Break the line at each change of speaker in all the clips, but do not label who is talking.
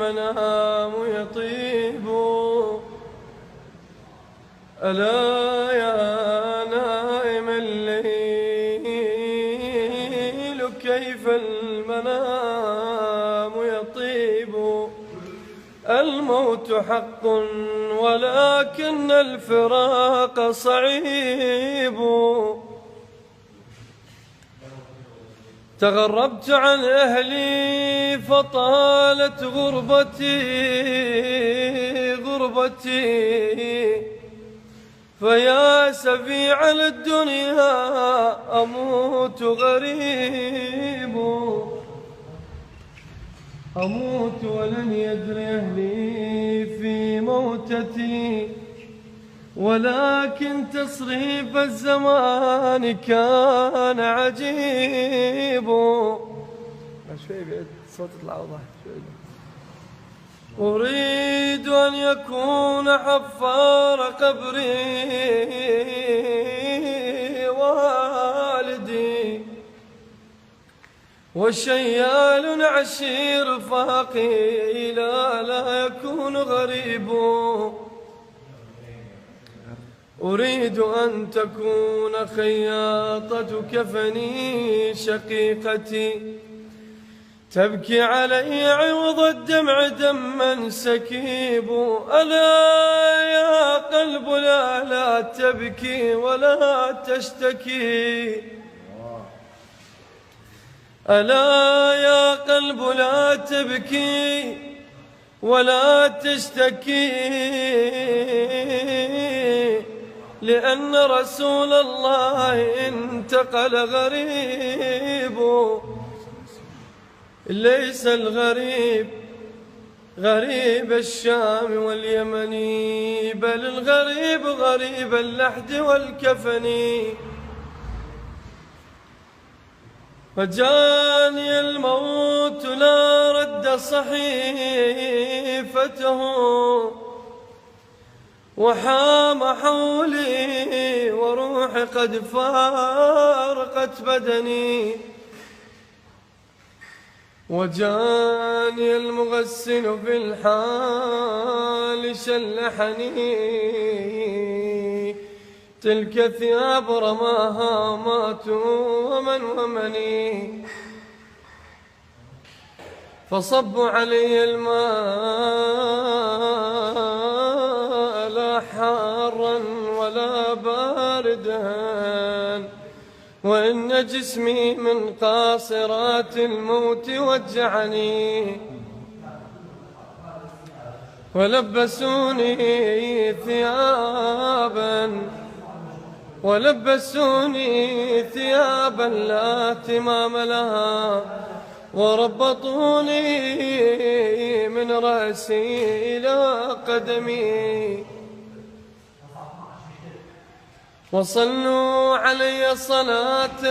المنام يطيب. ألا يا نائم الليل كيف المنام يطيب. الموت حق ولكن الفراق صعيب. تغربت عن أهلي فطالت غربتي فيا سفيع الدنيا أموت غريب. أموت ولن يدري أهلي في موتتي ولكن تصريف الزمان كان عجيب. شوي بعد صوت يطلع واضح شوي. أريد أن يكون حفار قبري والدي وشيال عشير فاقي لا يكون غريب. أريد أن تكون خياطة كفني شقيقتي تبكي علي عوض الدمع دما سكيب. ألا يا قلب لا تبكي ولا تشتكي. ألا يا قلب لا تبكي ولا تشتكي لأن رسول الله انتقل غريب. ليس الغريب غريب الشام واليمن بل الغريب غريب اللحد والكفن. فجاني الموت لا رد صحيفته وحام حولي وروحي قد فارقت بدني. وجاني المغسل في الحال شلحني تلك ثياب رماها مات ومني. فصبوا علي الماء لا حارا ولا باردا وإن جسمي من قاصرات الموت وجعني. ولبسوني ثيابا لا اهتمام لها وربطوني من رأسي إلى قدمي. وصلوا علي صلاة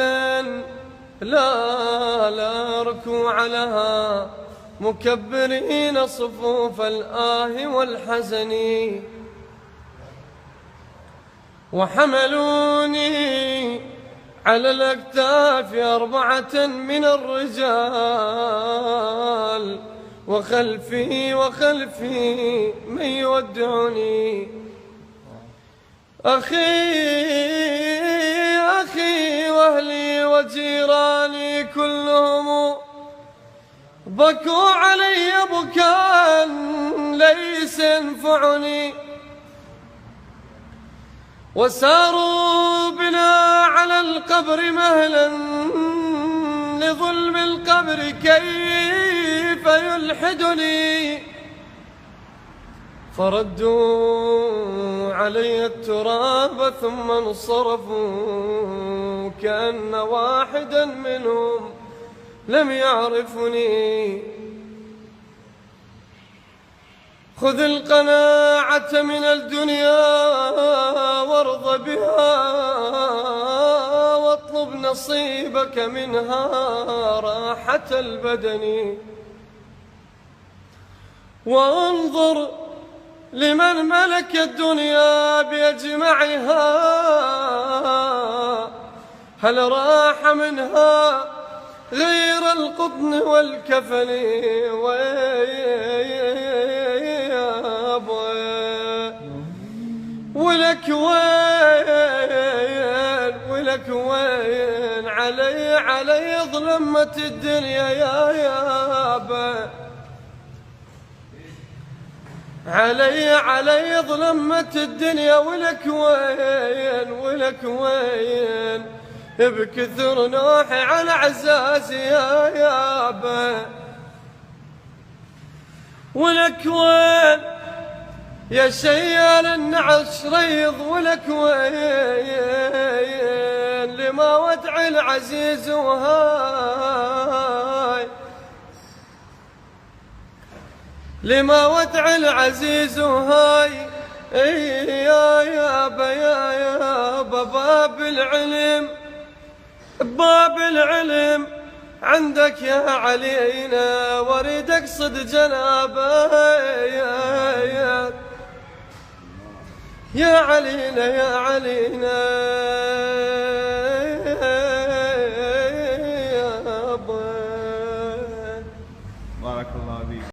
لا ركوع لها مكبرين صفوف الآه والحزن. وحملوني على الأكتاف 4 من الرجال وخلفي من يودعني. أخي وأهلي وجيراني كلهم بكوا علي بكاء ليس ينفعني. وساروا بنا على القبر مهلا لظلم القبر كيف يلحدني. فردوا علي التراب ثم انصرفوا كأن واحدا منهم لم يعرفني. خذ القناعة من الدنيا وارض بها واطلب نصيبك منها راحة البدن. وانظر لمن ملك الدنيا بأجمعها هل راح منها غير القطن والكفن. ولك وين ولك وين علي ظلمة الدنيا يا يابا، علي ظلمة الدنيا، ولك وين بكثر نوحي على عزازي يا يابا. ولك وين يا شيال النعش ريض، ولك وين لما ودع العزيز وهاي، لما ودع العزيز وهاي. يا يابا يا يابا باب العلم، باب العلم عندك يا علينا، واريد اقصد جنابه يا علينا يا علينا.